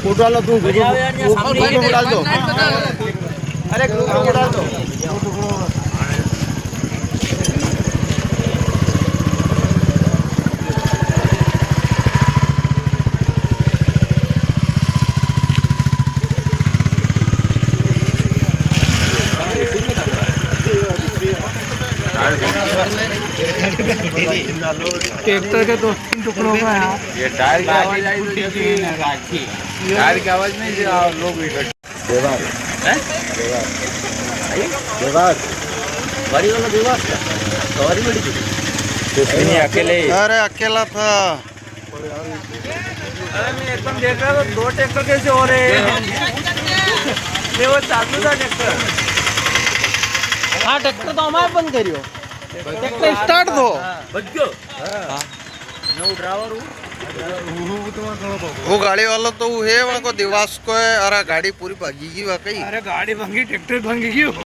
Photo आला तू डाल दो अरे ग्रुप डाल दो ट्रैक्टर के 2-3 टुकड़ों का ये टायर की आवाज आई तो जैसे टायर की आवाज नहीं जो लोग देवास हैं देवास बड़ी वाला देवास का सवारी बड़ी थी नहीं अकेले अरे अकेला था अरे मैं एकदम देख रहा था 2 ट्रैक्टर कैसे हो रहे हैं वो चालू था ट्रैक्टर हाँ ट्रैक्टर तो हमारे बंद करियो ट्रैक्टर स्टार्ट दो बच गयो हां मैं ड्राइवर हूं वो गाड़ी वाला तो है वहां को दिवास को है। अरे गाड़ी पूरी भागी गई वाकई अरे गाड़ी भागी ट्रैक्टर भागी गई